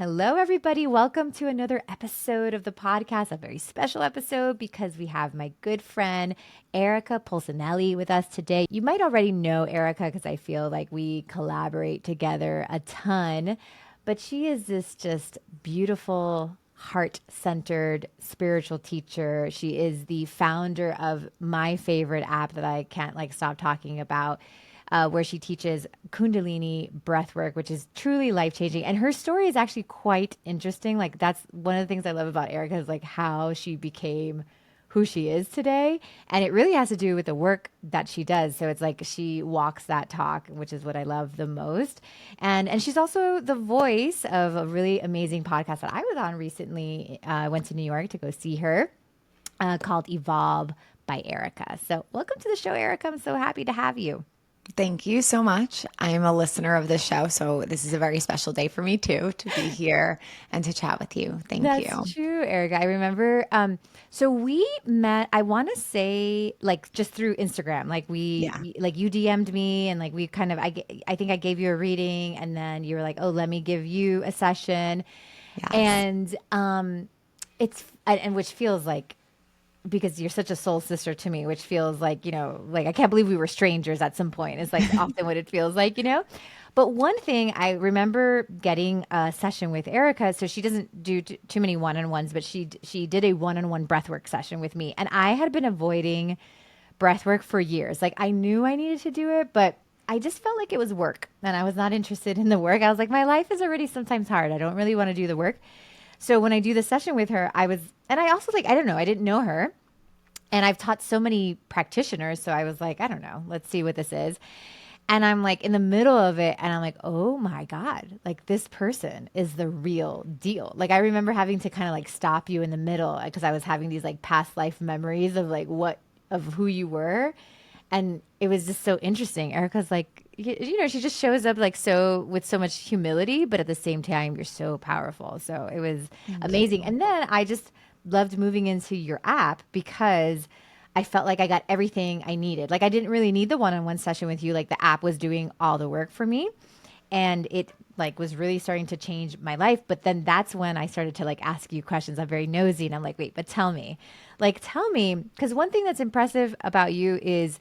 Hello, everybody. Welcome to another episode of the podcast, a very special episode because we have my good friend, Erika Polsinelli, with us today. You might already know Erika because I feel like we collaborate together a ton, but she is this just beautiful, heart centered spiritual teacher. She is the founder of my favorite app that I can't stop talking about, where she teaches Kundalini breathwork, which is truly life changing. And her story is actually quite interesting. Like, that's one of the things I love about Erica is like how she became who she is today. And it really has to do with the work that she does. So it's like she walks that talk, which is what I love the most. And she's also the voice of a really amazing podcast that I was on recently. I went to New York to go see her, called Evolve by Erica. So welcome to the show, Erica. I'm so happy to have you. Thank you so much. I am a listener of this show, so this is a very special day for me too, to be here and to chat with you. Thank That's you. true, Erica. I remember. So we met. I want to say, like, just through Instagram. Yeah. Like, you DM'd me, and like we kind of. I think I gave you a reading, and then you were like, "Oh, let me give you a session," Yes. and and which feels like, because you're such a soul sister to me, which feels like, like I can't believe we were strangers at some point. It's like often what it feels like. But one thing I remember getting a session with Erica, so she doesn't do too many one-on-ones, but she did a one-on-one breathwork session with me, and I had been avoiding breathwork for years. Like, I knew I needed to do it, but I just felt like it was work, and I was not interested in the work. I was like, my life is already sometimes hard. I don't really want to do the work. So when I do the session with her, and I also, like, I don't know, I didn't know her. And I've taught so many practitioners. So I was like, I don't know, let's see what this is. And I'm like in the middle of it, and I'm like, oh my God, like this person is the real deal. Like, I remember having to kind of like stop you in the middle because I was having these like past life memories of like of who you were. And it was just so interesting. Erica's like, she just shows up like so with so much humility, but at the same time, you're so powerful. So it was Thank amazing. you. And then I just loved moving into your app because I felt like I got everything I needed. Like, I didn't really need the one-on-one session with you. Like, the app was doing all the work for me, and it like was really starting to change my life. But then that's when I started to like ask you questions. I'm very nosy, and I'm like, wait, but tell me, because one thing that's impressive about you is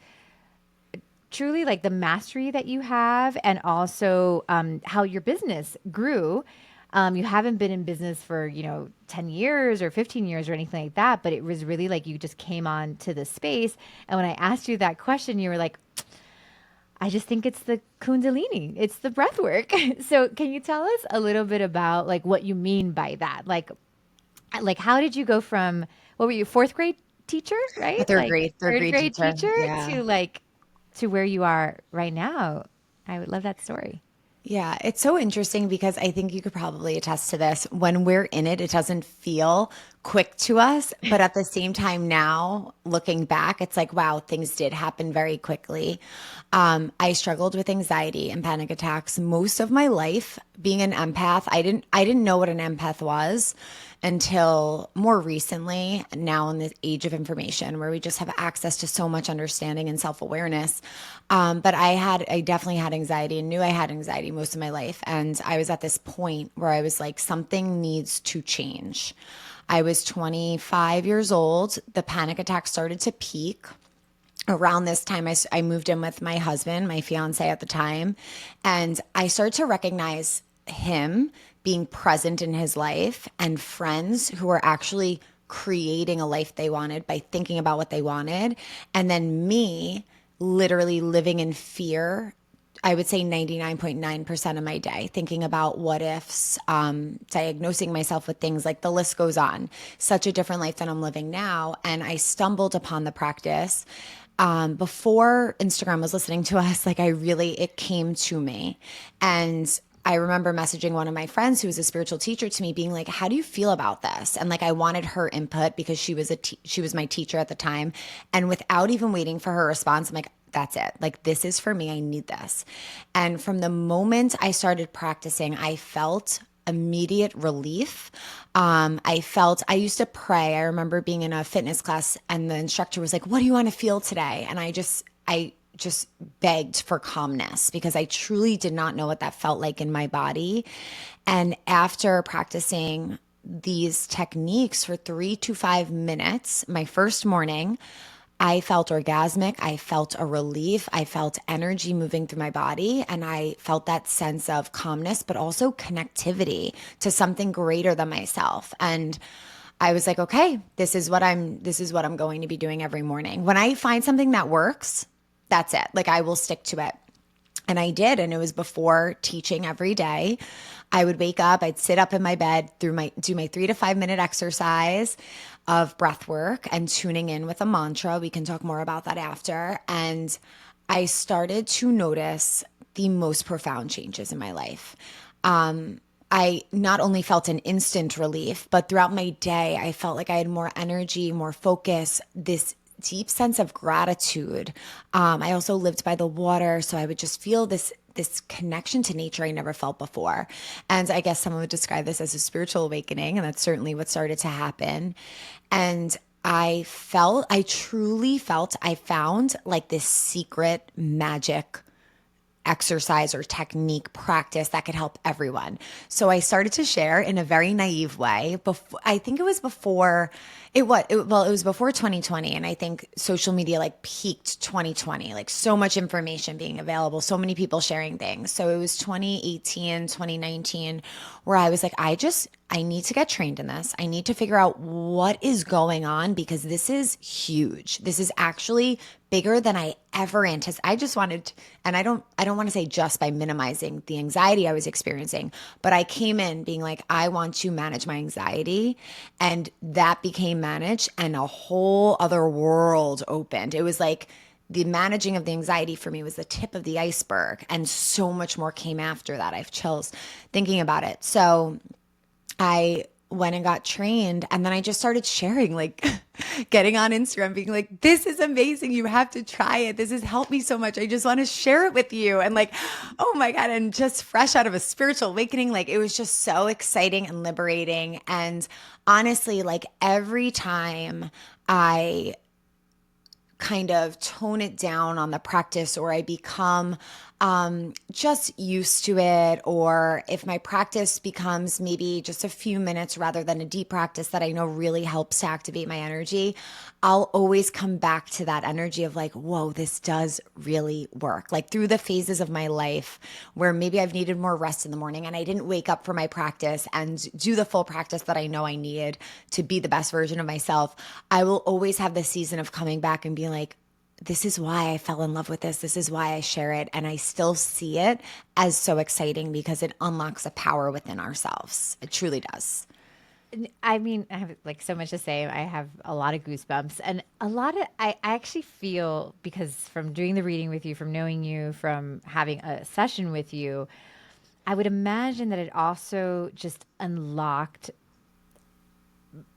truly like the mastery that you have, and also how your business grew. You haven't been in business for 10 years or 15 years or anything like that, but it was really like you just came on to the space. And when I asked you that question, you were like, I just think it's the Kundalini, it's the breath work. So can you tell us a little bit about like what you mean by that? Like how did you go from, what were you, fourth grade teacher, A right? third Like grade, third third grade grade teacher. teacher Yeah. to like to where you are right now? I would love that story. Yeah, it's so interesting because I think you could probably attest to this. When we're in it, it doesn't feel quick to us. But at the same time, now looking back, it's like, wow, things did happen very quickly. I struggled with anxiety and panic attacks most of my life. Being an empath, I didn't know what an empath was until more recently, now in the age of information where we just have access to so much understanding and self-awareness. But I definitely had anxiety and knew I had anxiety most of my life. And I was at this point where I was like, something needs to change. I was 25 years old. The panic attack started to peak around this time. I moved in with my husband, my fiance at the time, and I started to recognize him being present in his life and friends who were actually creating a life they wanted by thinking about what they wanted. And then me literally living in fear. I would say 99.9% of my day, thinking about what ifs, diagnosing myself with things, like the list goes on. Such a different life than I'm living now. And I stumbled upon the practice. Before Instagram was listening to us, like it came to me. And I remember messaging one of my friends who was a spiritual teacher to me, being like, how do you feel about this? And like, I wanted her input because she was my teacher at the time. And without even waiting for her response, I'm like, that's it. Like, this is for me. I need this. And from the moment I started practicing, I felt immediate relief. I used to pray. I remember being in a fitness class and the instructor was like, what do you want to feel today? And I just begged for calmness because I truly did not know what that felt like in my body. And after practicing these techniques for 3 to 5 minutes, my first morning, I felt orgasmic. I felt a relief. I felt energy moving through my body. And I felt that sense of calmness, but also connectivity to something greater than myself. And I was like, okay, this is what I'm going to be doing every morning. When I find something that works, that's it. Like I will stick to it. And I did. And it was before teaching every day. I would wake up, I'd sit up in my bed, do my 3 to 5 minute exercise of breath work and tuning in with a mantra. We can talk more about that after. And I started to notice the most profound changes in my life. I not only felt an instant relief, but throughout my day, I felt like I had more energy, more focus, this deep sense of gratitude. I also lived by the water, so I would just feel this connection to nature I never felt before. And I guess someone would describe this as a spiritual awakening, and that's certainly what started to happen. And I truly felt I found like this secret magic exercise or technique practice that could help everyone. So I started to share in a very naive way. Before, I think it was before it was before 2020, and I think social media like peaked 2020, like so much information being available, so many people sharing things. So it was 2018, 2019 where I was like I need to get trained in this. I need to figure out what is going on because this is huge. This is actually bigger than I ever anticipated. I just wanted, and I don't want to say just by minimizing the anxiety I was experiencing, but I came in being like, I want to manage my anxiety. And that became managed and a whole other world opened. It was like the managing of the anxiety for me was the tip of the iceberg. And so much more came after that. I have chills thinking about it. So I went and got trained and then I just started sharing, like getting on Instagram, being like, this is amazing. You have to try it. This has helped me so much. I just want to share it with you. And like, oh my God. And just fresh out of a spiritual awakening, like it was just so exciting and liberating. And honestly, like every time I kind of tone it down on the practice or I become just used to it, or if my practice becomes maybe just a few minutes rather than a deep practice that I know really helps to activate my energy, I'll always come back to that energy of like, whoa, this does really work. Like through the phases of my life where maybe I've needed more rest in the morning and I didn't wake up for my practice and do the full practice that I know I needed to be the best version of myself, I will always have this season of coming back and being like, this is why I fell in love with this. This is why I share it. And I still see it as so exciting because it unlocks a power within ourselves. It truly does. I mean, I have like so much to say. I have a lot of goosebumps and a lot of, I actually feel because from doing the reading with you, from knowing you, from having a session with you, I would imagine that it also just unlocked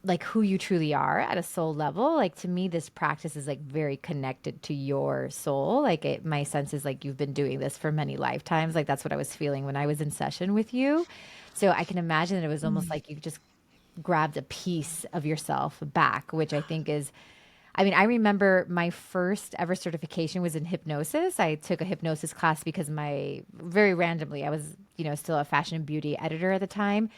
like who you truly are at a soul level. Like to me, this practice is like very connected to your soul. Like my sense is like you've been doing this for many lifetimes. Like that's what I was feeling when I was in session with you. So I can imagine that it was almost like you just grabbed a piece of yourself back, which I think is, I mean, I remember my first ever certification was in hypnosis. I took a hypnosis class because very randomly, I was, still a fashion and beauty editor at the time.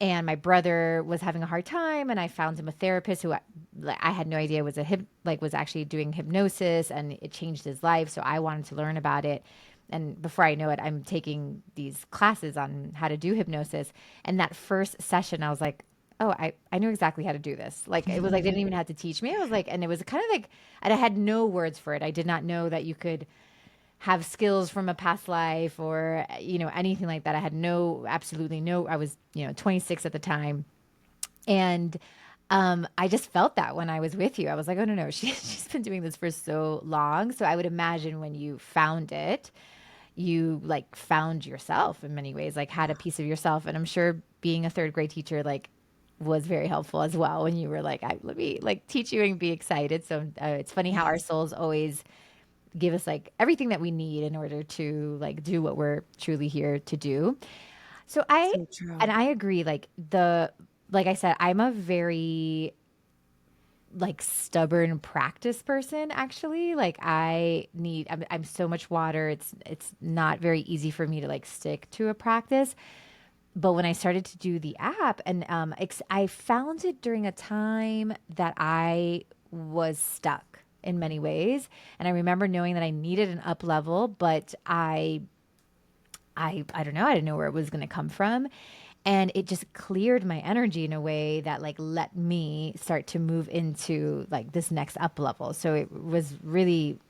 And my brother was having a hard time, and I found him a therapist who I had no idea was actually doing hypnosis, and it changed his life. So I wanted to learn about it. And before I know it, I'm taking these classes on how to do hypnosis. And that first session, I was like, oh, I knew exactly how to do this. Like it was like they didn't even have to teach me. I was like, and it was kind of like, and I had no words for it. I did not know that you could have skills from a past life or anything like that. I had absolutely no. I was 26 at the time, and I just felt that when I was with you. I was like, oh no, she's been doing this for so long. So I would imagine when you found it, you like found yourself in many ways, like had a piece of yourself. And I'm sure being a third grade teacher like was very helpful as well when you were like, let me like teach you and be excited. So it's funny how our Yes. souls always give us like everything that we need in order to like do what we're truly here to do. So So true. I agree like I said, I'm a very like stubborn practice person actually. Like I'm so much water. It's not very easy for me to like stick to a practice. But when I started to do the app, and I found it during a time that I was stuck in many ways, and I remember knowing that I needed an up level, but I don't know, I didn't know where it was going to come from, and it just cleared my energy in a way that like let me start to move into like this next up level. So it was really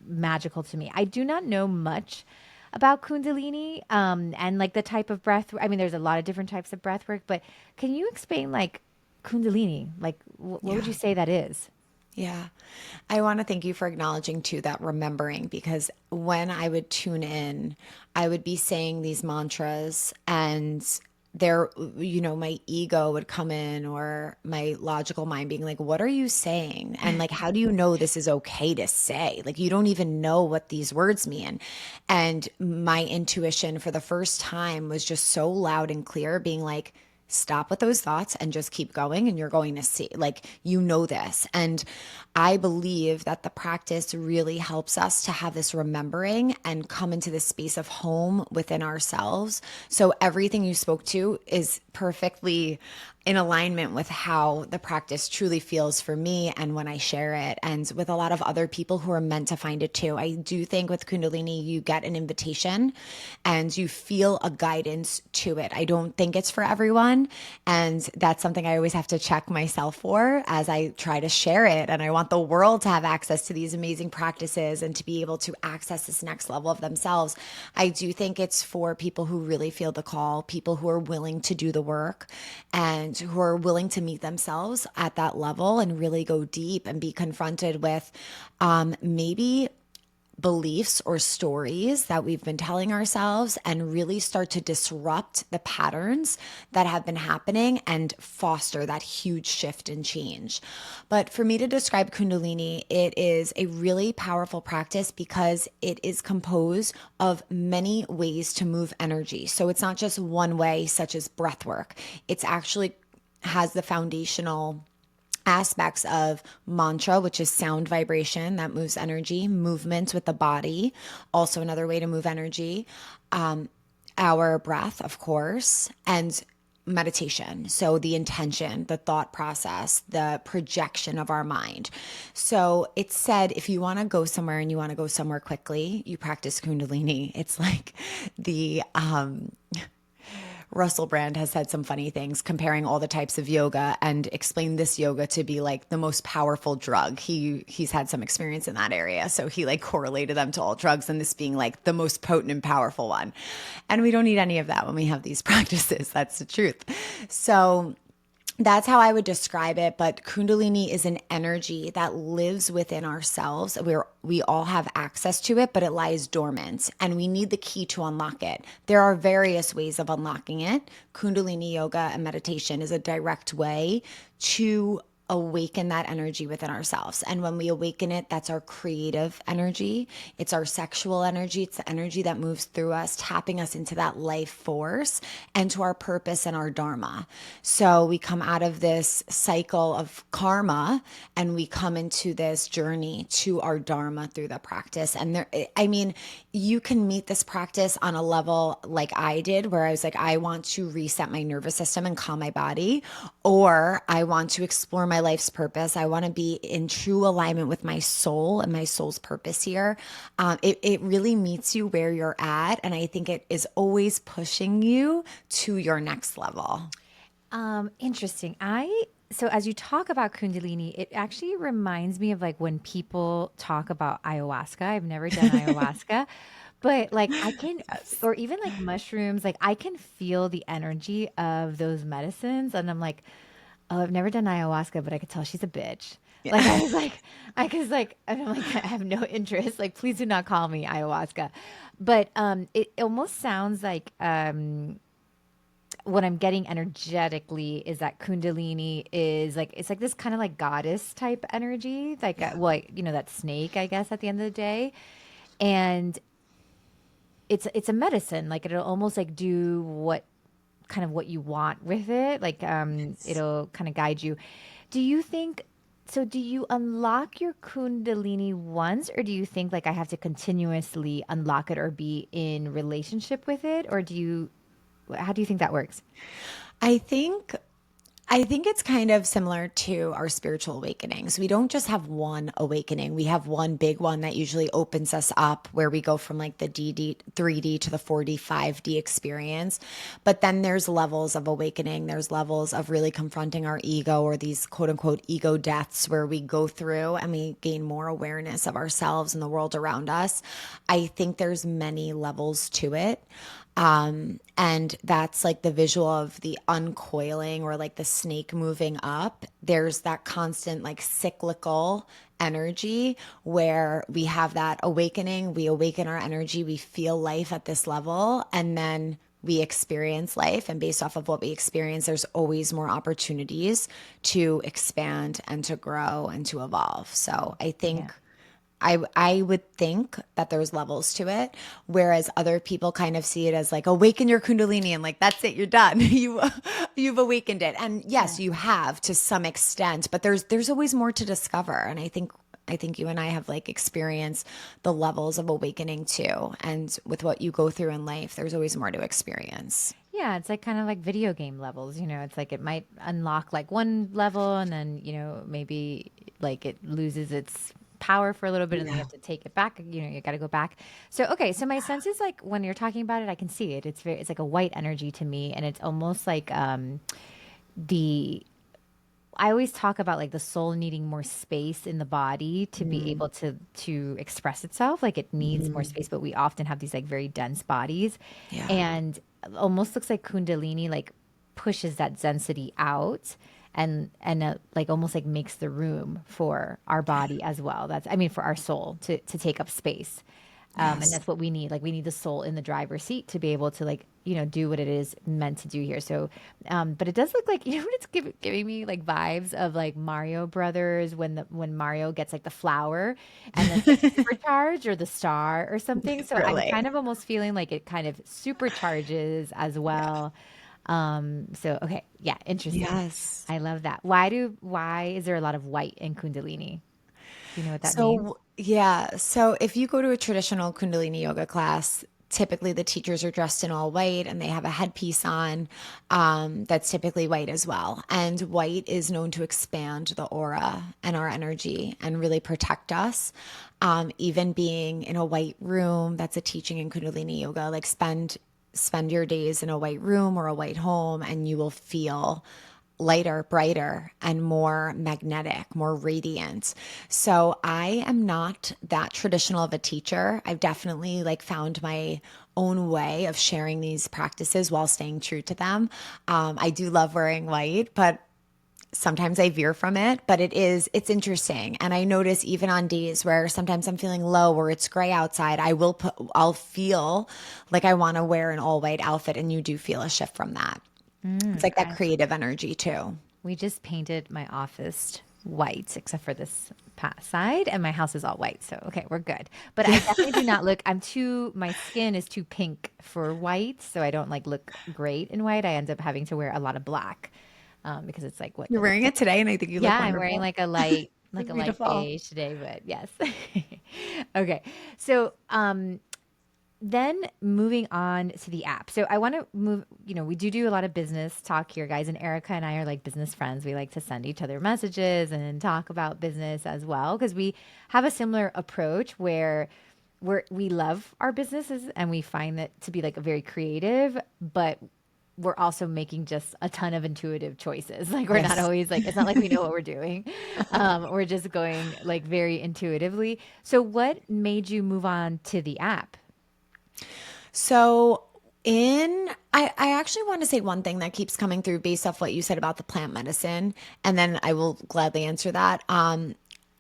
magical to me. I do not know much about Kundalini and like the type of breath. I mean, there's a lot of different types of breath work, but can you explain like Kundalini? Like, what would Yeah. you say that is? Yeah. I want to thank you for acknowledging too that remembering, because when I would tune in, I would be saying these mantras, and there, my ego would come in, or my logical mind being like, what are you saying? And like, how do you know this is okay to say? Like, you don't even know what these words mean. And my intuition for the first time was just so loud and clear, being like, stop with those thoughts and just keep going, and you're going to see, like, this. And I believe that the practice really helps us to have this remembering and come into this space of home within ourselves. So everything you spoke to is perfectly in alignment with how the practice truly feels for me and when I share it, and with a lot of other people who are meant to find it too. I do think with Kundalini, you get an invitation and you feel a guidance to it. I don't think it's for everyone. And that's something I always have to check myself for as I try to share it. And I want the world to have access to these amazing practices and to be able to access this next level of themselves. I do think it's for people who really feel the call, people who are willing to do the work, and who are willing to meet themselves at that level and really go deep and be confronted with maybe beliefs or stories that we've been telling ourselves, and really start to disrupt the patterns that have been happening and foster that huge shift and change. But for me to describe Kundalini, it is a really powerful practice because it is composed of many ways to move energy. So it's not just one way, such as breath work. It's actually has the foundational aspects of mantra, which is sound vibration that moves energy, movement with the body, also another way to move energy, our breath, of course, and meditation. So the intention, the thought process, the projection of our mind. So it's said if you want to go somewhere and you want to go somewhere quickly, you practice Kundalini. It's like the Russell Brand has said some funny things comparing all the types of yoga and explained this yoga to be like the most powerful drug. He's had some experience in that area. So he like correlated them to all drugs, and this being like the most potent and powerful one. And we don't need any of that when we have these practices. That's the truth. So that's how I would describe it. But Kundalini is an energy that lives within ourselves. We all have access to it, but it lies dormant, and we need the key to unlock it. There are various ways of unlocking it. Kundalini yoga and meditation is a direct way to awaken that energy within ourselves. And when we awaken it, that's our creative energy. It's our sexual energy. It's the energy that moves through us, tapping us into that life force and to our purpose and our dharma. So we come out of this cycle of karma and we come into this journey to our dharma through the practice. And you can meet this practice on a level like I did, where I was like, I want to reset my nervous system and calm my body, or I want to explore my life's purpose. I want to be in true alignment with my soul and my soul's purpose here. It really meets you where you're at. And I think it is always pushing you to your next level. Interesting. So as you talk about Kundalini, it actually reminds me of like when people talk about ayahuasca. I've never done ayahuasca, but like Yes. or even like mushrooms, like I can feel the energy of those medicines. And I'm like, oh, I've never done ayahuasca, but I could tell she's a bitch. Like Yeah. and I'm like, I have no interest. Like, please do not call me ayahuasca. But it almost sounds like what I'm getting energetically is that Kundalini is like it's like this kind of like goddess type energy, like Yeah. that snake, I guess, at the end of the day, and it's a medicine. Like it'll almost like do what you want with it. Like Yes. it'll kind of guide you. Do you think? So do you unlock your Kundalini once, or do you think like I have to continuously unlock it or be in relationship with it? Or how do you think that works? I think I think it's kind of similar to our spiritual awakenings. We don't just have one awakening. We have one big one that usually opens us up where we go from like the 3D to the 4D, 5D experience. But then there's levels of awakening. There's levels of really confronting our ego or these quote unquote ego deaths where we go through and we gain more awareness of ourselves and the world around us. I think there's many levels to it. And that's like the visual of the uncoiling or like the snake moving up. There's that constant like cyclical energy where we have that awakening, we awaken our energy, we feel life at this level, and then we experience life. And based off of what we experience, there's always more opportunities to expand and to grow and to evolve. So I Yeah. think I would think that there's levels to it, whereas other people kind of see it as like awaken your kundalini and like that's it, you're done. You've awakened it. And Yeah. yes, you have to some extent, but there's always more to discover. And I think you and I have like experienced the levels of awakening too. And with what you go through in life, there's always more to experience. Yeah, it's like kind of like video game levels, it's like it might unlock like one level and then, maybe like it loses its power for a little bit and then you Yeah. have to take it back, you got to go back. So, okay, so my sense is like when you're talking about it, I can see it. It's like a white energy to me and it's almost like the I always talk about like the soul needing more space in the body to be Mm, able to express itself. Like it needs more mhm. space, but we often have these like very dense bodies, Yeah. and almost looks like Kundalini like pushes that density out and like almost like makes the room for our body as well. That's I mean for our soul to take up space. And Yes. that's what we need. Like we need the soul in the driver's seat to be able to like, do what it is meant to do here. So, but it does look like, what it's giving me like vibes of like Mario Brothers when Mario gets like the flower and then like supercharged or the star or something. So I'm kind Really. of almost feeling like it kind of supercharges as well. So okay. Yeah. Interesting. Yes. I love that. Why is there a lot of white in Kundalini? Do you know what that means? So, yeah. So, if you go to a traditional Kundalini yoga class, typically the teachers are dressed in all white and they have a headpiece on that's typically white as well. And white is known to expand the aura and our energy and really protect us. Even being in a white room, that's a teaching in Kundalini yoga, like spend your days in a white room or a white home and you will feel lighter, brighter, and more magnetic, more radiant. So I am not that traditional of a teacher. I've definitely like found my own way of sharing these practices while staying true to them. I do love wearing white, but sometimes I veer from it, but it's interesting. And I notice even on days where sometimes I'm feeling low or it's gray outside, I'll feel like I want to wear an all white outfit. And you do feel a shift from that. It's Mm, like that creative energy too. We just painted my office white, except for this past side, and my house is all white. So, okay, we're good. But I definitely do not look, my skin is too pink for white. So I don't like look great in white. I end up having to wear a lot of black because it's like what, You're wearing it today, and I think you yeah, look I'm wearing wonderful. like Look a light beautiful. beige today, but yes. Okay. So, then moving on to the app. So I want to move, we do a lot of business talk here, guys. And Erica and I are like business friends. We like to send each other messages and talk about business as well because we have a similar approach where we love our businesses and we find that to be like a very creative, but we're also making just a ton of intuitive choices. Like we're not Yes. always like it's not like we know what we're doing. We're just going like very intuitively. So what made you move on to the app? So I actually want to say one thing that keeps coming through based off what you said about the plant medicine, and then I will gladly answer that.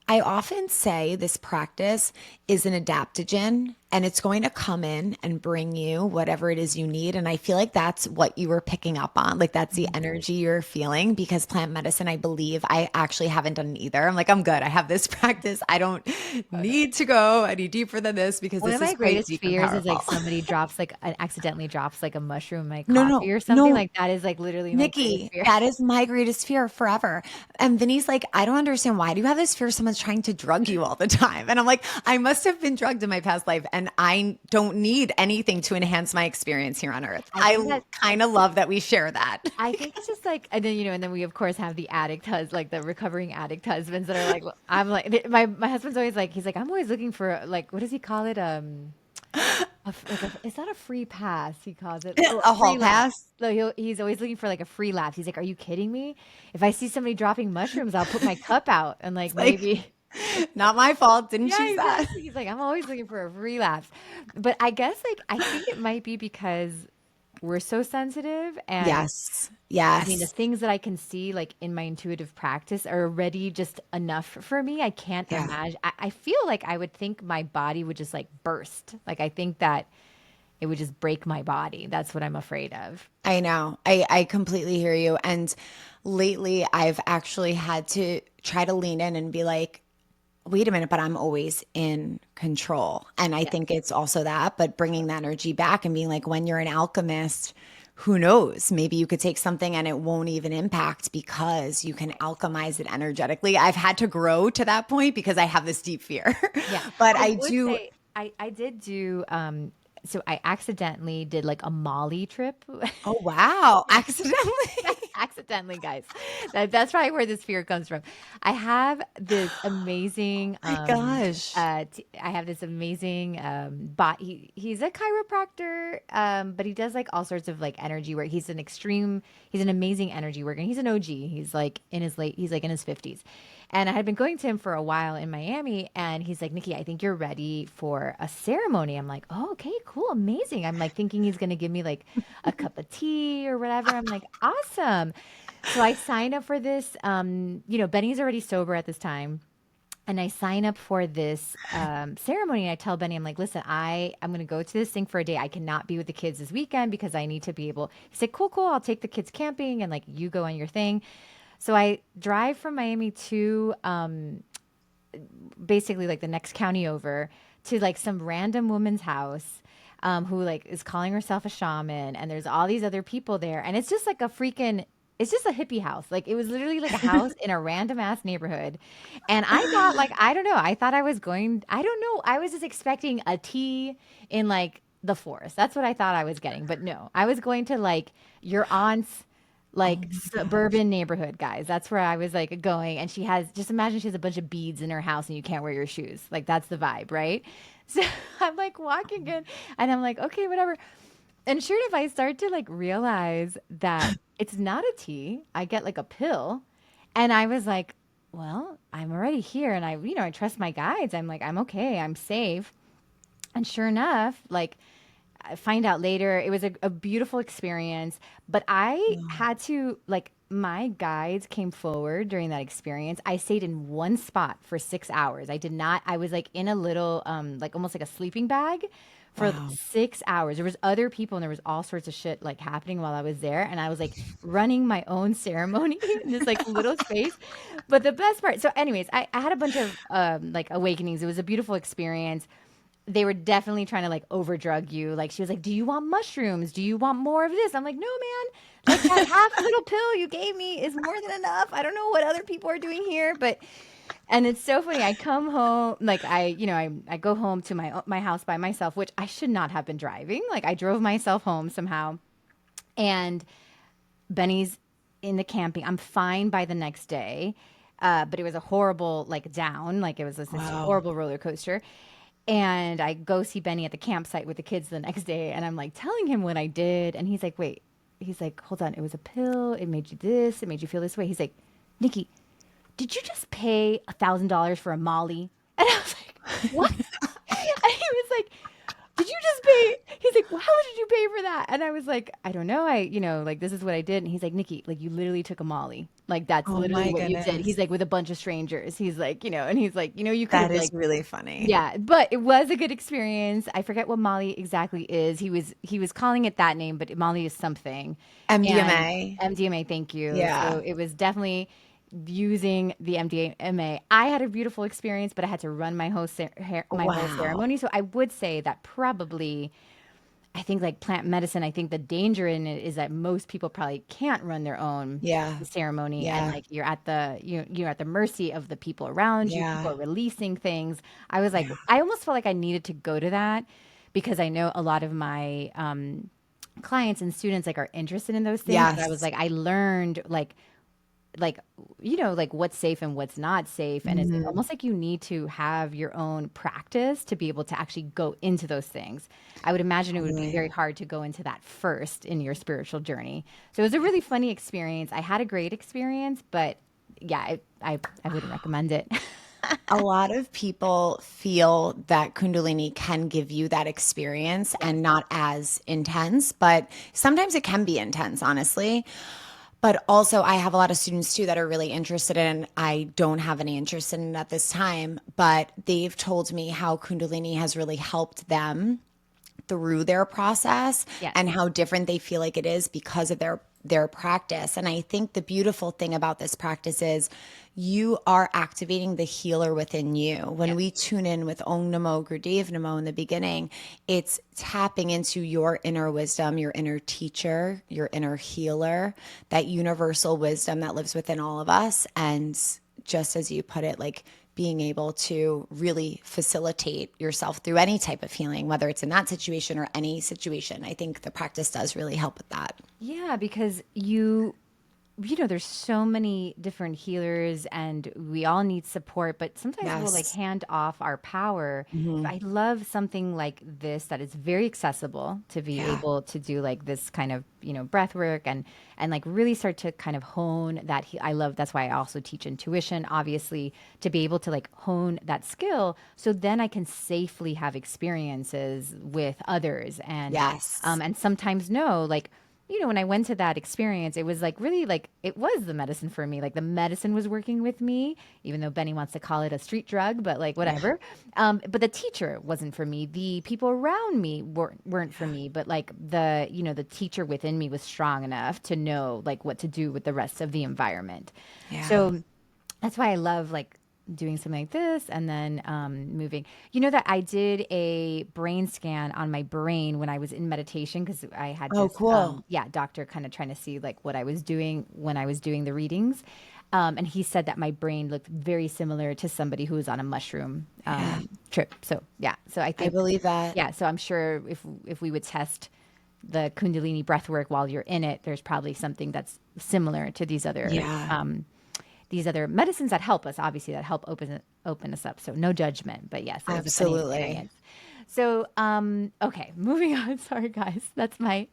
I often say this practice is an adaptogen and it's going to come in and bring you whatever it is you need. And I feel like that's what you were picking up on. Like that's the energy you're feeling, because plant medicine, I believe, I actually haven't done it either. I'm like, I'm good. I have this practice. I don't need to go any deeper than this because One this of is my quite greatest deep and fears is like powerful. somebody drops like accidentally drops like a mushroom in my No, coffee no, or something. no. Like that is like literally my greatest Nikki, fear. that is my greatest fear forever. And Vinny's like, I don't understand. Why do you have this fear someone's trying to drug you all the time? And I'm like, I must have been drugged in my past life, and I don't need anything to enhance my experience here on earth. I think I that kind of love that we share that. I think it's just like, and then and then we of course have the like the recovering addict husbands that are like, I'm like, my husband's always like, he's like, I'm always looking for like, what does he call it? It's not a free pass. He calls it a A hall free lapse. pass. So he's always looking for like a free lapse. He's like, are you kidding me? If I see somebody dropping mushrooms, I'll put my cup out and like It's like, maybe. not my fault. Didn't Yeah, choose that. exactly. He's like, I'm always looking for a relapse. But I guess like I think it might be because we're so sensitive and Yes. I mean the Yes. things that I can see like in my intuitive practice are already just enough for me. I can't Yeah. imagine. I feel like I would think my body would just like burst. Like I think that it would just break my body. That's what I'm afraid of. I know. I completely hear you. And lately, I've actually had to try to lean in and be like, wait a minute, but I'm always in control. And I think Yes. it's also that, but bringing the energy back and being like, when you're an alchemist, who knows? Maybe you could take something and it won't even impact because you can alchemize it energetically. I've had to grow to that point because I have this deep fear. Yeah. But I I would do. say I did do so I accidentally did like a Molly trip. Oh, wow. Yeah. Accidentally. Accidentally, guys. That's probably where this fear comes from. I have this amazing My gosh. I have this amazing bot he's a chiropractor, but he does like all sorts of like energy work. He's an amazing energy worker, and he's an OG. He's like in his 50s. And I had been going to him for a while in Miami, and he's like, Nikki, I think you're ready for a ceremony. I'm like, oh, okay, cool, amazing. I'm like thinking he's gonna give me like a cup of tea or whatever. I'm like, awesome. So I signed up for this. Benny's already sober at this time. And I sign up for this ceremony. And I tell Benny, I'm like, listen, I'm going to go to this thing for a day. I cannot be with the kids this weekend because I need to be able. He said, cool, cool. I'll take the kids camping and like you go on your thing. So I drive from Miami to basically like the next county over to like some random woman's house who like is calling herself a shaman, and there's all these other people there, and it's just like a freaking it's just a hippie house. Like it was literally like a house in a random ass neighborhood. And I thought like I don't know, I thought I don't know, I was just expecting a tea in like the forest. That's what I thought I was getting. But no, I was going to like your aunt's Oh like my gosh. suburban neighborhood, guys. That's where I was like going. And she has, just imagine she has a bunch of beads in her house and you can't wear your shoes. Like that's the vibe, right? So I'm like walking in and I'm like, okay, whatever. And sure enough, I start to like realize that it's not a tea. I get like a pill. And I was like, well, I'm already here and I trust my guides. I'm like, I'm okay. I'm safe. And sure enough, like I find out later, it was a beautiful experience. But I had to, like, my guides came forward during that experience. I stayed in one spot for 6 hours. I did not, I was like in a little, like almost like a sleeping bag for Wow. 6 hours. There was other people and there was all sorts of shit like happening while I was there. And I was like running my own ceremony in this like little space. But the best part, so anyways, I had a bunch of like awakenings. It was a beautiful experience. They were definitely trying to like overdrug you. Like she was like, "Do you want mushrooms? Do you want more of this?" I'm like, "No, man. Like that half little pill you gave me is more than enough. I don't know what other people are doing here, but." And it's so funny. I come home, like I go home to my house by myself, which I should not have been driving. Like I drove myself home somehow, and Benny's in the camping. I'm fine by the next day, but it was a horrible like down. Like it was this Wow. horrible roller coaster. And I go see Benny at the campsite with the kids the next day, and I'm like telling him what I did, and he's like, "Wait," he's like, "Hold on, it was a pill. It made you this. It made you feel this way." He's like, "Nikki, did you just pay $1,000 for a Molly?" And I was like, "What?" And he was like, "Did you just pay?" He's like, well, how much did you pay for that? And I was like, I don't know. Like this is what I did. And he's like, Nikki, like you literally took a Molly. Like that's Oh literally my what you did. goodness. He's like with a bunch of strangers. He's like, and he's like, you could That have is like, really funny. yeah, but it was a good experience. I forget what Molly exactly is. He was calling it that name, but Molly is something. And MDMA. MDMA, thank you. So Yeah. it was definitely using the MDMA. I had a beautiful experience, but I had to run my whole Wow. ceremony. So I would say that probably I think like plant medicine, I think the danger in it is that most people probably can't run their own Yeah. ceremony, and Yeah. like you're at the mercy of the people around you. People Yeah. are releasing things. I was like, Yeah. I almost felt like I needed to go to that because I know a lot of my clients and students like are interested in those things. But I was Yes. like, I learned like like what's safe and what's not safe, and it's Mhm. almost like you need to have your own practice to be able to actually go into those things. I would imagine it would be Totally. very hard to go into that first in your spiritual journey. So it was a really funny experience. I had a great experience, but yeah, I wouldn't recommend it. A lot of people feel that Kundalini can give you that experience Yes. and not as intense, but sometimes it can be intense, honestly. But also, I have a lot of students too that are really interested in. I don't have any interest in it at this time, but they've told me how Kundalini has really helped them through their process Yes. and how different they feel like it is because of their practice. And I think the beautiful thing about this practice is you are activating the healer within you. When Yes. we tune in with Om Namo Gurdev Namo in the beginning, it's tapping into your inner wisdom, your inner teacher, your inner healer, that universal wisdom that lives within all of us. And just as you put it, like being able to really facilitate yourself through any type of healing, whether it's in that situation or any situation. I think the practice does really help with that. Yeah, because there's so many different healers and we all need support, but sometimes we'll like Yes. hand off our power. So Hmm. I love something like this that is very accessible to be Yeah. able to do like this kind of, breath work and like really start to kind of hone that. I love that's why I also teach intuition, obviously, to be able to like hone that skill. So then I can safely have experiences with others Yes. and sometimes know like when I went to that experience, it was like really like it was the medicine for me. Like the medicine was working with me, even though Benny wants to call it a street drug, but like Yeah. whatever. But the teacher wasn't for me. The people around me weren't for me. But like the teacher within me was strong enough to know like what to do with the rest of the environment. Yeah. So that's why I love like doing something like this and then moving. You know that I did a brain scan on my brain when I was in meditation because I had Oh, this, cool. doctor kind of trying to see like what I was doing when I was doing the readings. And he said that my brain looked very similar to somebody who was on a mushroom Yeah. trip. So yeah, so I I think believe that. yeah, so I'm sure if we would test the Kundalini breath work while you're in it, there's probably something that's similar to Yeah. these other medicines that help us, obviously, that help open us up. So no judgment, but yes, it was a funny Absolutely. experience. So okay, moving on. Sorry, guys, that's my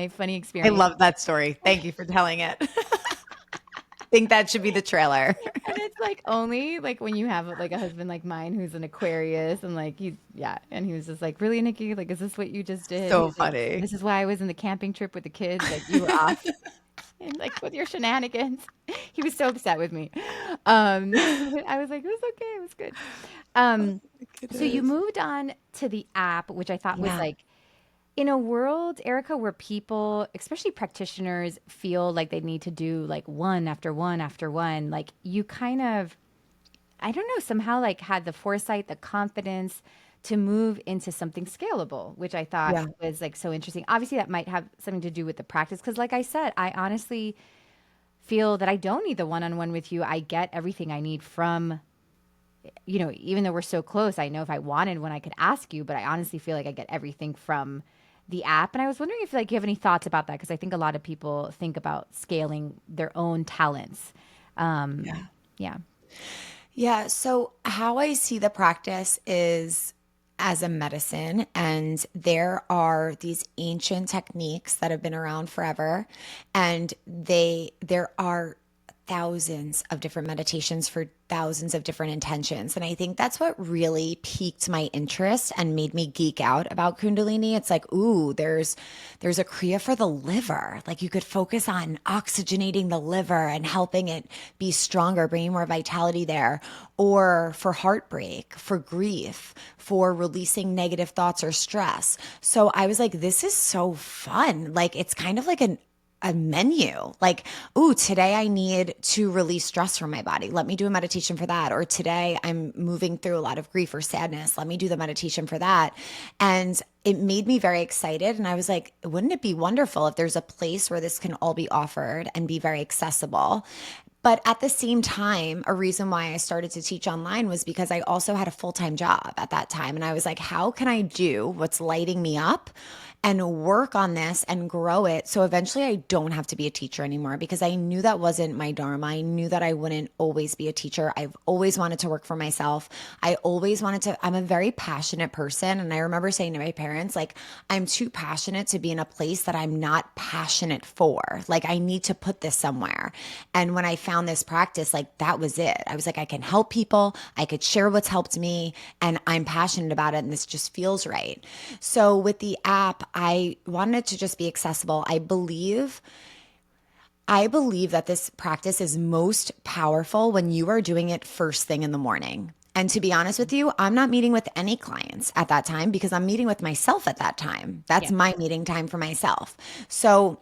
funny I experience. love that story. Thank you for telling it. Think that should be the trailer. And it's like only like when you have like a husband like mine who's an Aquarius and like and he was just like, really, Nikki, like, is this what you just did? He So was like, funny. this is why I was in the camping trip with the kids. Like you were off and like with your shenanigans. He was so upset with me. I was like, it was okay, it was good. Um, so you Goodness. moved on to the app, which I thought was Yeah. like in a world, Erica, where people, especially practitioners, feel like they need to do like one after one after one, like you kind of, I don't know, somehow like had the foresight, the confidence to move into something scalable, which I thought Yeah. was like so interesting. Obviously, that might have something to do with the practice. Cause like I said, I honestly feel that I don't need the one on one with you. I get everything I need from, even though we're so close, I know if I wanted one, I could ask you, but I honestly feel like I get everything from the app. And I was wondering if like you have any thoughts about that. Cause I think a lot of people think about scaling their own talents. Um, Yeah. yeah. Yeah. So, how I see the practice is as a medicine, and there are these ancient techniques that have been around forever, and there are thousands of different meditations for thousands of different intentions. And I think that's what really piqued my interest and made me geek out about Kundalini. It's like, ooh, there's a Kriya for the liver. Like you could focus on oxygenating the liver and helping it be stronger, bringing more vitality there, or for heartbreak, for grief, for releasing negative thoughts or stress. So I was like, this is so fun. Like it's kind of like a menu. Like, ooh, today I need to release stress from my body. Let me do a meditation for that. Or today I'm moving through a lot of grief or sadness. Let me do the meditation for that. And it made me very excited. And I was like, wouldn't it be wonderful if there's a place where this can all be offered and be very accessible? But at the same time, a reason why I started to teach online was because I also had a full time job at that time. And I was like, how can I do what's lighting me up and work on this and grow it? So eventually I don't have to be a teacher anymore because I knew that wasn't my dharma. I knew that I wouldn't always be a teacher. I've always wanted to work for myself. I always wanted to, I'm a very passionate person. And I remember saying to my parents, like, I'm too passionate to be in a place that I'm not passionate for. Like, I need to put this somewhere. And when I found this practice, like that was it. I was like, I can help people. I could share what's helped me and I'm passionate about it. And this just feels right. So with the app, I wanted it to just be accessible. I believe that this practice is most powerful when you are doing it first thing in the morning. And to be honest with you, I'm not meeting with any clients at that time because I'm meeting with myself at that time. That's Yeah. my meeting time for myself. So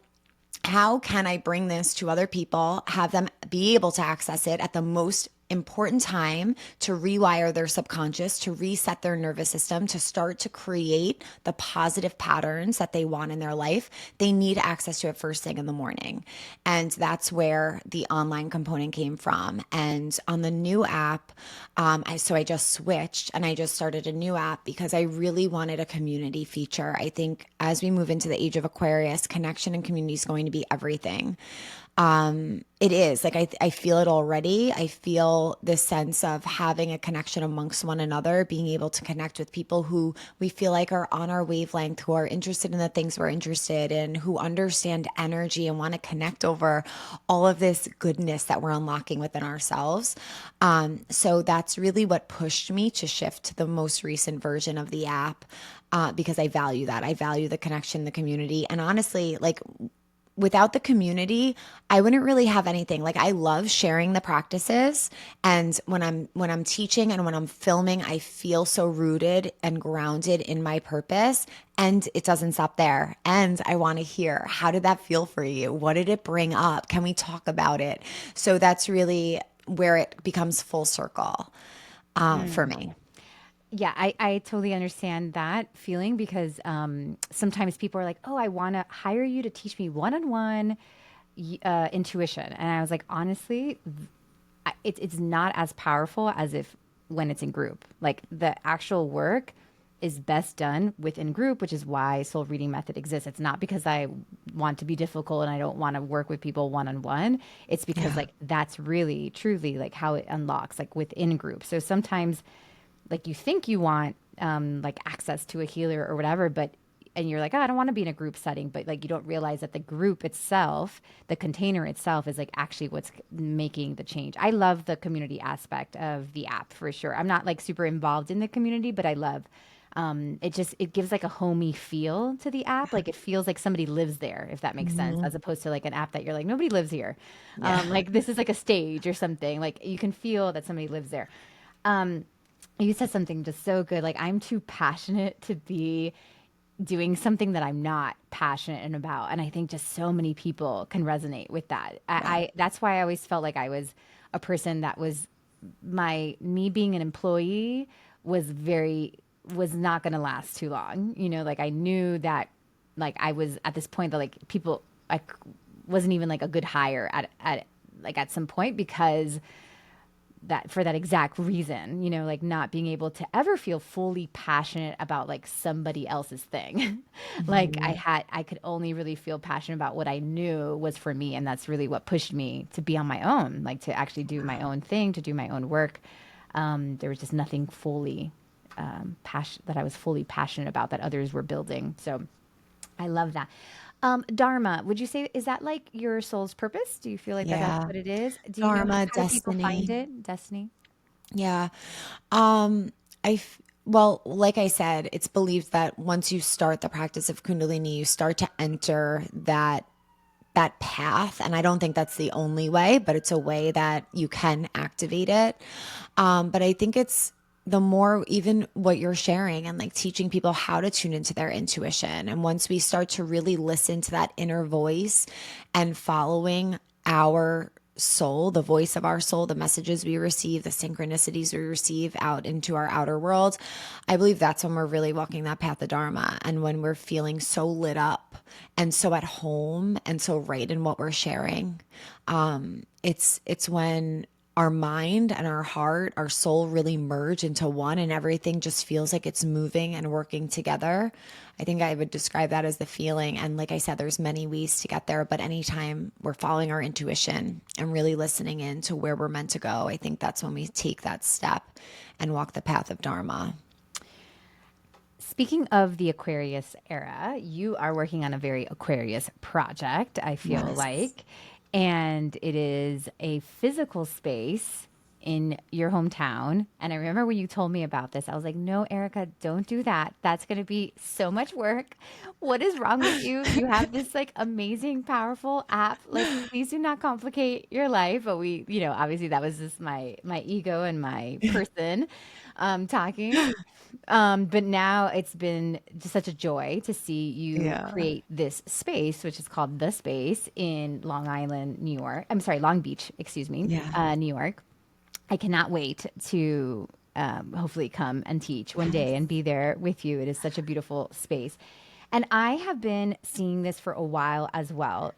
how can I bring this to other people, have them be able to access it at the most important time to rewire their subconscious, to reset their nervous system, to start to create the positive patterns that they want in their life? They need access to it first thing in the morning. And that's where the online component came from. And on the new app, I just switched and I just started a new app because I really wanted a community feature. I think as we move into the age of Aquarius, connection and community is going to be everything. It is like I feel it already. I feel this sense of having a connection amongst one another, being able to connect with people who we feel like are on our wavelength, who are interested in the things we're interested in, who understand energy and want to connect over all of this goodness that we're unlocking within ourselves. So that's really what pushed me to shift to the most recent version of the app, because I value that. I value the connection, the community, and honestly, like without the community, I wouldn't really have anything. Like I love sharing the practices, and when I'm teaching and when I'm filming, I feel so rooted and grounded in my purpose, and it doesn't stop there. And I want to hear, how did that feel for you? What did it bring up? Can we talk about it? So that's really where it becomes full circle for me. Yeah, I totally understand that feeling because sometimes people are like, oh, I want to hire you to teach me one on one intuition. And I was like, honestly, it's not as powerful as if when it's in group. Like the actual work is best done within group, which is why soul reading method exists. It's not because I want to be difficult and I don't want to work with people one on one. It's because Yeah. like that's really truly like how it unlocks like within group. So sometimes like you think you want like access to a healer or whatever, but and you're like, oh, I don't want to be in a group setting, but like you don't realize that the group itself, the container itself, is like actually what's making the change. I love the community aspect of the app for sure. I'm not like super involved in the community, but I love it gives like a homey feel to the app. Like it feels like somebody lives there, if that makes sense, Mhm. as opposed to like an app that you're like, nobody lives here. Yeah. Like this is like a stage or something. Like you can feel that somebody lives there. You said something just so good. Like, I'm too passionate to be doing something that I'm not passionate about. And I think just so many people can resonate with that. Yeah. That's why I always felt like I was a person that was me being an employee was not going to last too long. You know, like I knew that like I was at this point that like people, wasn't even like a good hire at some point because that for that exact reason, you know, like not being able to ever feel fully passionate about like somebody else's thing. Like Mhm. I could only really feel passionate about what I knew was for me. And that's really what pushed me to be on my own, like to actually do my own thing, to do my own work. There was just nothing fully passion that I was fully passionate about that others were building. So I love that. Dharma, would you say, is that like your soul's purpose? Do you feel like that that's Yeah. what it is? Do you know Dharma, how do people find destiny. it? Destiny? Yeah. Um, well, like I said, it's believed that once you start the practice of Kundalini, you start to enter that path. And I don't think that's the only way, but it's a way that you can activate it. But I think it's the more even what you're sharing and like teaching people how to tune into their intuition. And once we start to really listen to that inner voice and following our soul, the voice of our soul, the messages we receive, the synchronicities we receive out into our outer world, I believe that's when we're really walking that path of Dharma. And when we're feeling so lit up and so at home and so right in what we're sharing. It's when our mind and our heart, our soul really merge into one and everything just feels like it's moving and working together. I think I would describe that as the feeling. And like I said, there's many ways to get there, but anytime we're following our intuition and really listening in to where we're meant to go, I think that's when we take that step and walk the path of Dharma. Speaking of the Aquarius era, you are working on a very Aquarius project, I feel Yes. like. And it is a physical space in your hometown. And I remember when you told me about this, I was like, no, Erica, don't do that. That's going to be so much work. What is wrong with you? You have this like amazing, powerful app. Like, please do not complicate your life. But we, obviously that was just my ego and my person talking. But now it's been just such a joy to see you Yeah. create this space, which is called The Space in Long Island, New York. I'm sorry, Long Beach, excuse me, Yeah. New York. I cannot wait to hopefully come and teach one day and be there with you. It is such a beautiful space. And I have been seeing this for a while as well.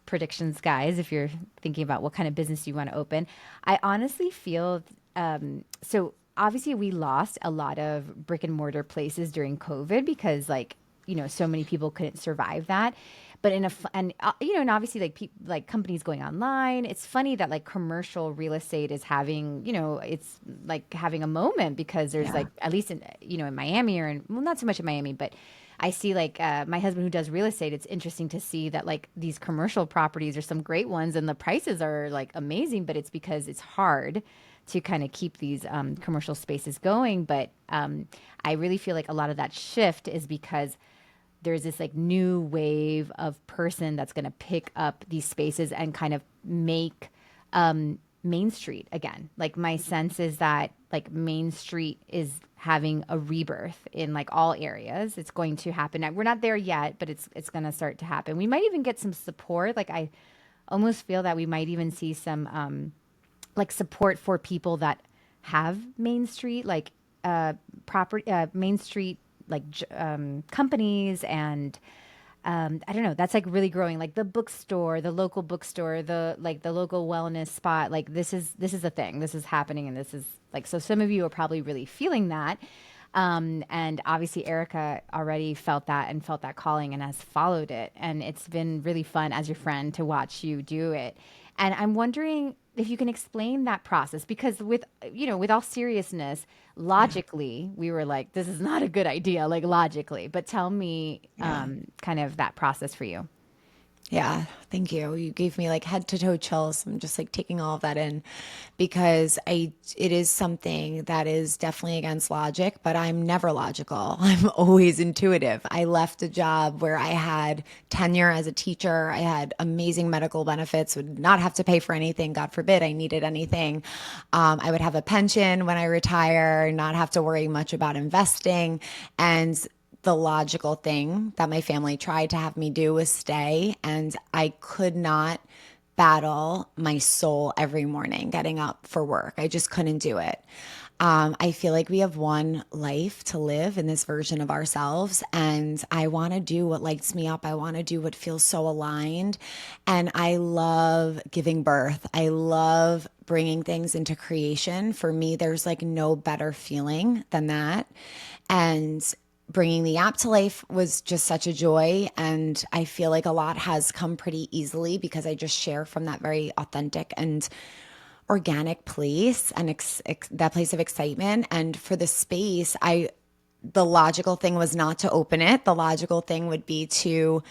Predictions, guys, if you're thinking about what kind of business you want to open, I honestly feel so. Obviously, we lost a lot of brick and mortar places during COVID because, like, so many people couldn't survive that. But and obviously, like like companies going online. It's funny that like commercial real estate is having, it's like having a moment because there's Yeah. like at least in Miami or in, well, not so much in Miami, but I see like my husband who does real estate. It's interesting to see that like these commercial properties are some great ones and the prices are like amazing, but it's because it's hard to kind of keep these commercial spaces going. But I really feel like a lot of that shift is because there's this like new wave of person that's going to pick up these spaces and kind of make Main Street again. Like my sense is that like Main Street is having a rebirth in like all areas. It's going to happen. We're not there yet, but it's going to start to happen. We might even get some support. Like I almost feel that we might even see some like support for people that have Main Street, like property, Main Street, like companies and I don't know. That's like really growing. Like the bookstore, the local bookstore, the local wellness spot. Like this is a thing. This is happening, and this is like so. Some of you are probably really feeling that, and obviously Erica already felt that and felt that calling and has followed it. And it's been really fun as your friend to watch you do it. And I'm wondering if you can explain that process because with all seriousness, Yeah. logically, we were like, this is not a good idea, like logically. But tell me Yeah. kind of that process for you. Yeah, thank you. You gave me like head to toe chills. I'm just like taking all of that in because it is something that is definitely against logic, but I'm never logical. I'm always intuitive. I left a job where I had tenure as a teacher. I had amazing medical benefits, would not have to pay for anything. God forbid I needed anything. I would have a pension when I retire, not have to worry much about investing. And the logical thing that my family tried to have me do was stay. And I could not battle my soul every morning getting up for work. I just couldn't do it. I feel like we have one life to live in this version of ourselves. And I want to do what lights me up. I want to do what feels so aligned. And I love giving birth. I love bringing things into creation. For me, there's like no better feeling than that. And bringing the app to life was just such a joy. And I feel like a lot has come pretty easily because I just share from that very authentic and organic place and that place of excitement. And for the space, the logical thing was not to open it. The logical thing would be to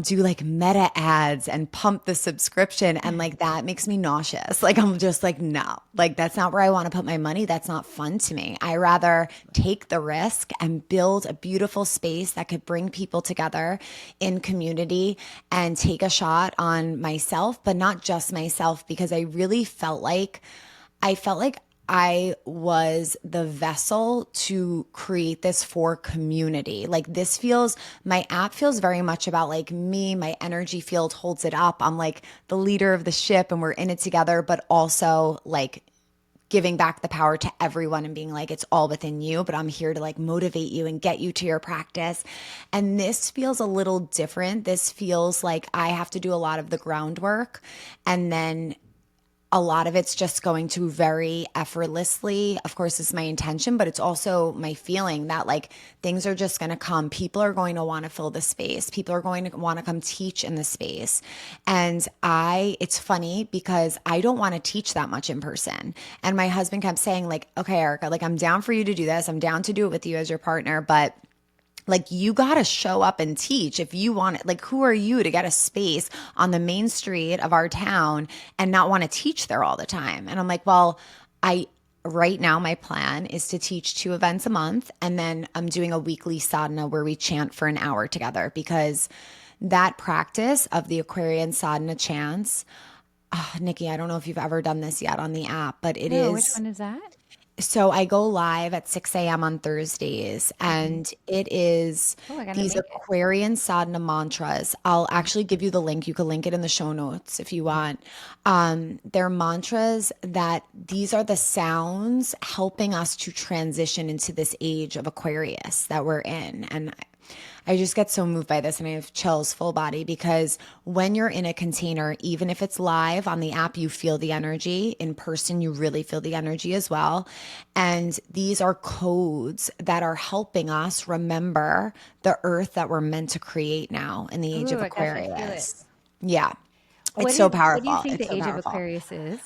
do like meta ads and pump the subscription. And like that makes me nauseous. Like I'm just like, no, like that's not where I want to put my money. That's not fun to me. I rather take the risk and build a beautiful space that could bring people together in community and take a shot on myself, but not just myself, because I really felt like I was the vessel to create this for community. Like my app feels very much about like me, my energy field holds it up. I'm like the leader of the ship and we're in it together, but also like giving back the power to everyone and being like, it's all within you, but I'm here to like motivate you and get you to your practice. And this feels a little different. This feels like I have to do a lot of the groundwork, and then a lot of it's just going to very effortlessly. Of course, it's my intention, but it's also my feeling that like things are just going to come. People are going to want to fill the space. People are going to want to come teach in the space. And it's funny because I don't want to teach that much in person. And my husband kept saying like, okay, Erica, like I'm down for you to do this. I'm down to do it with you as your partner, but like you got to show up and teach if you want it. Like who are you to get a space on the main street of our town and not want to teach there all the time? And I'm like, well, I right now my plan is to teach 2 events a month, and then I'm doing a weekly sadhana where we chant for an hour together, because that practice of the Aquarian sadhana chants, Nikki, I don't know if you've ever done this yet on the app, but it No, which is. one is that? So I go live at 6 a.m. on Thursdays, Mhm. and it is Oh, I gotta these make it. Aquarian sadhana mantras. I'll actually give you the link. You can link it in the show notes if you want. They're mantras that these are the sounds helping us to transition into this age of Aquarius that we're in. And I just get so moved by this, and I have chills full body, because when you're in a container, even if it's live on the app, you feel the energy. In person, you really feel the energy as well. And these are codes that are helping us remember the earth that we're meant to create now in the age Ooh, of I gosh, I feel it. Aquarius. Yeah. It's so What do you powerful. think It's the so age of powerful. Aquarius is?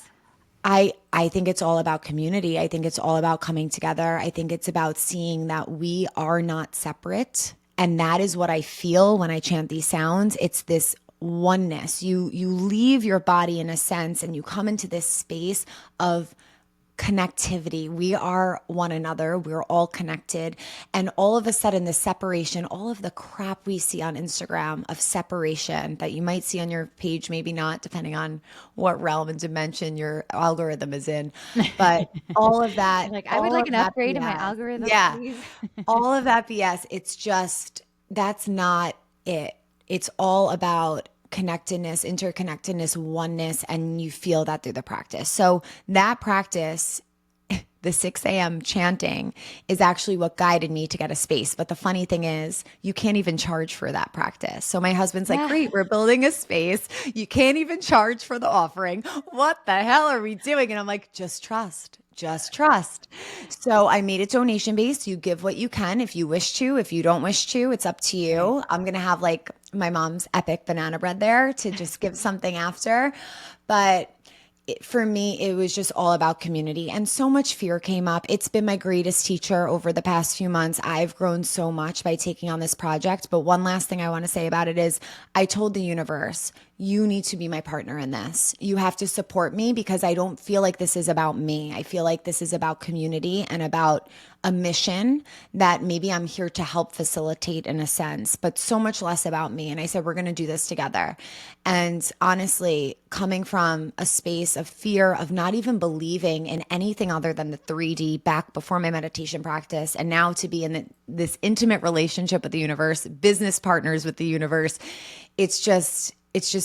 I think it's all about community. I think it's all about coming together. I think it's about seeing that we are not separate. And that is what I feel when I chant these sounds. It's this oneness. You leave your body in a sense and you come into this space of connectivity. We are one another. We're all connected. And all of a sudden, the separation, all of the crap we see on Instagram of separation that you might see on your page, maybe not, depending on what realm and dimension your algorithm is in. But You're like, I would like an upgrade in my BS, algorithm, yeah, please. all of that BS, it's just, that's not it. It's all about connectedness, interconnectedness, oneness, and you feel that through the practice. So that practice, the 6 a.m. chanting, is actually what guided me to get a space. But the funny thing is, you can't even charge for that practice. So my husband's like, Yeah. great, we're building a space. You can't even charge for the offering. What the hell are we doing? And I'm like, just trust. Just trust. So I made it donation based. You give what you can if you wish to. If you don't wish to, it's up to Right. you. I'm going to have like my mom's epic banana bread there to just give something after. But for me, it was just all about community, and so much fear came up. It's been my greatest teacher over the past few months. I've grown so much by taking on this project. But one last thing I want to say about it is I told the universe, you need to be my partner in this. You have to support me, because I don't feel like this is about me. I feel like this is about community and about a mission that maybe I'm here to help facilitate in a sense, but so much less about me. And I said, we're going to do this together. And honestly, coming from a space of fear, of not even believing in anything other than the 3D back before my meditation practice, and now to be in this intimate relationship with the universe, business partners with the universe, it's just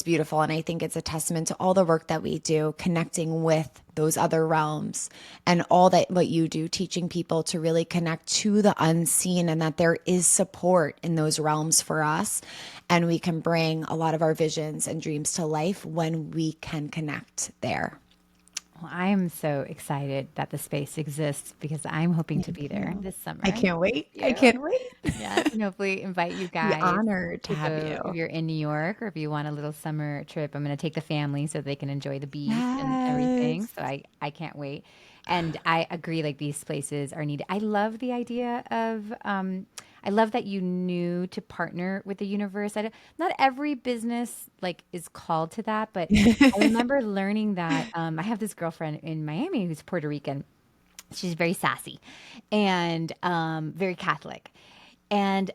beautiful. And I think it's a testament to all the work that we do, connecting with those other realms, and all that what you do, teaching people to really connect to the unseen, and that there is support in those realms for us. And we can bring a lot of our visions and dreams to life when we can connect there. Well, I am so excited that the space exists because I'm hoping to Thank be there you. this I summer. can't wait. I You. can't wait. Yes, and hopefully invite you Be guys honored to to have go if you. you're in New York, or if you want a little summer trip. I'm going to take the family so they can enjoy the beach and everything. Yes. So I can't wait. And I agree, like these places are needed. I love the idea of, I love that you knew to partner with the universe. Not every business like is called to that, but I remember learning that I have this girlfriend in Miami who's Puerto Rican. She's very sassy and very Catholic. And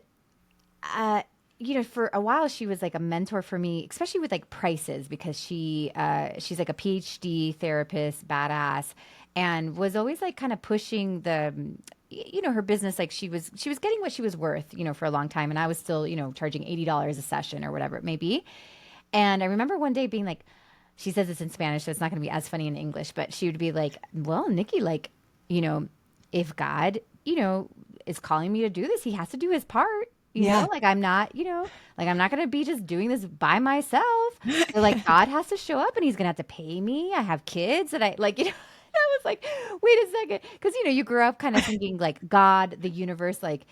for a while she was like a mentor for me, especially with like prices because she's like a PhD therapist, badass, and was always like kind of pushing her business. Like she was getting what she was worth, for a long time, and I was still, charging $80 a session or whatever it may be. And I remember one day being like, she says this in Spanish, so it's not going to be as funny in English, but she would be like, "Well, Nikki, like, you know, if God, is calling me to do this, he has to do his part." Yeah. Like I'm not, like I'm not going to be just doing this by myself. So like God has to show up and he's going to have to pay me. I have kids that I like, I was like, wait a second. Because, you grew up kind of thinking like God, the universe, like,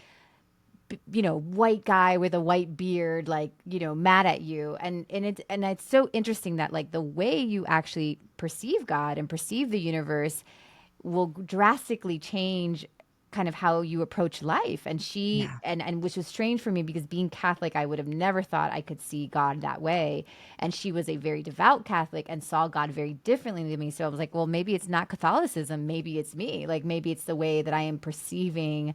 white guy with a white beard, like, mad at you. And it's so interesting that like the way you actually perceive God and perceive the universe will drastically change kind of how you approach life. And she Yeah. and which was strange for me because being Catholic, I would have never thought I could see God that way. And she was a very devout Catholic and saw God very differently than me. So I was like, well, maybe it's not Catholicism, maybe it's me. Like maybe it's the way that I am perceiving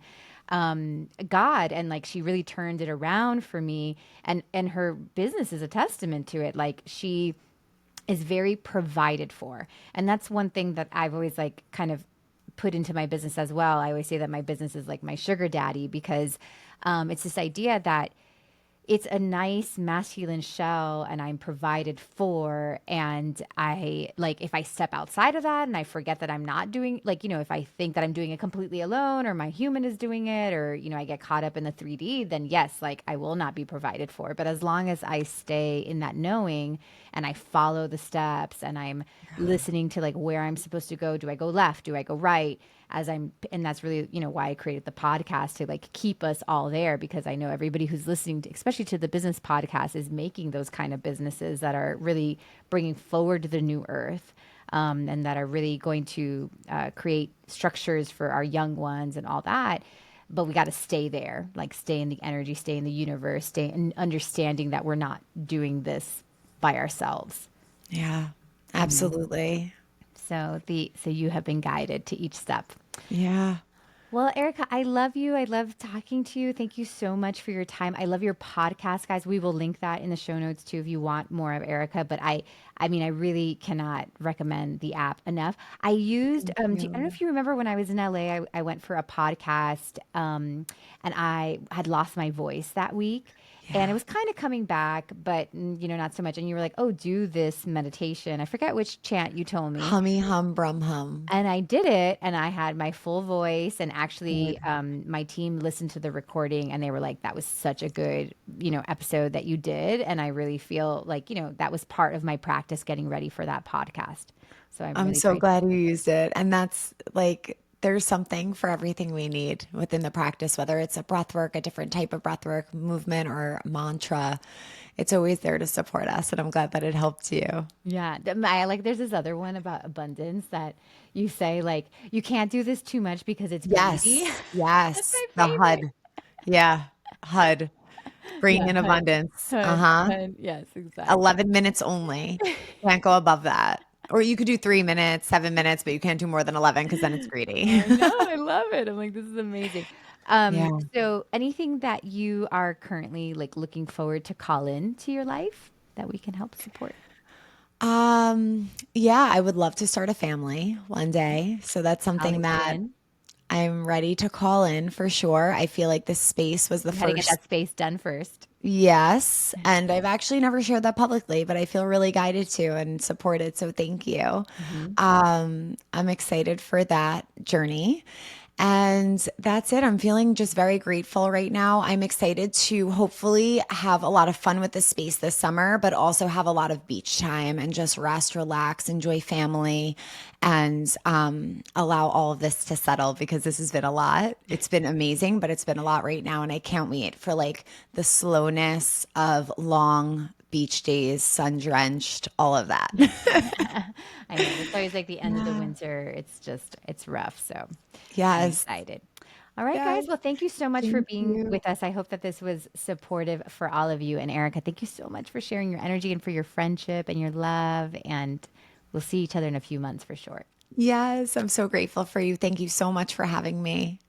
God. And like she really turned it around for me. And her business is a testament to it. Like she is very provided for. And that's one thing that I've always like kind of put into my business as well. I always say that my business is like my sugar daddy because it's this idea that it's a nice masculine shell and I'm provided for. And I like, if I step outside of that and I forget that I'm not doing like, if I think that I'm doing it completely alone or my human is doing it or, I get caught up in the 3D, then yes, like I will not be provided for. But as long as I stay in that knowing and I follow the steps and I'm listening to like where I'm supposed to go, do I go left? Do I go right? And that's really, why I created the podcast to like keep us all there because I know everybody who's listening to, especially to the business podcast, is making those kind of businesses that are really bringing forward the new earth. And that are really going to create structures for our young ones and all that. But we got to stay there, like stay in the energy, stay in the universe, stay in understanding that we're not doing this by ourselves. Yeah. Absolutely. So you have been guided to each step. Yeah. Well, Erica, I love you. I love talking to you. Thank you so much for your time. I love your podcast, guys. We will link that in the show notes too if you want more of Erica. But I mean, I really cannot recommend the app enough. I used, I don't know if you remember when I was in LA, I went for a podcast, and I had lost my voice that week. And it Yeah. was kind of coming back, but not so much. And you were like, "Oh, do this meditation." I forget which chant you told me. Hummy hum brum hum. And I did it, and I had my full voice. And Good. actually, my team listened to the recording, and they were like, "That was such a good, episode that you did." And I really feel like, that was part of my practice getting ready for that podcast. So I'm I'm really so glad grateful. you used it. And that's like, there's something for everything we need within the practice, whether it's a breath work, a different type of breath work, movement, or mantra. It's always there to support us. And I'm glad that it helped you. Yeah, I like. There's this other one about abundance that you say like you can't do this too much because it's greedy. Yes. That's Yes. my The HUD. favorite. Yeah. HUD. Bring Yeah, in HUD, abundance. HUD, Uh-huh. HUD. Yes, exactly. 11 minutes only. Can't go above that. Or you could do 3 minutes, 7 minutes, but you can't do more than 11 because then it's greedy. I know. I love it. I'm like, this is amazing. Yeah. So anything that you are currently like looking forward to call in to your life that we can help support? Yeah, I would love to start a family one day. So that's something Calling it that in. I'm ready to call in for sure. I feel like this space was the You got to get first. that space done first. Yes. And I've actually never shared that publicly, but I feel really guided to and supported. So thank you. Hmm. I'm excited for that journey. And that's it. I'm feeling just very grateful right now. I'm excited to hopefully have a lot of fun with this space this summer, but also have a lot of beach time and just rest, relax, enjoy family, and allow all of this to settle because this has been a lot. It's been amazing, but it's been a lot right now. And I can't wait for like the slowness of long beach days, sun drenched, all of that. I know it's always like the end of the Yeah. winter. It's rough. So I'm Yes. excited. All right, guys. Yes. Well, thank you so much for Thank being you. with us. I hope that this was supportive for all of you. And Erica, thank you so much for sharing your energy and for your friendship and your love. And we'll see each other in a few months for sure. Yes. I'm so grateful for you. Thank you so much for having me.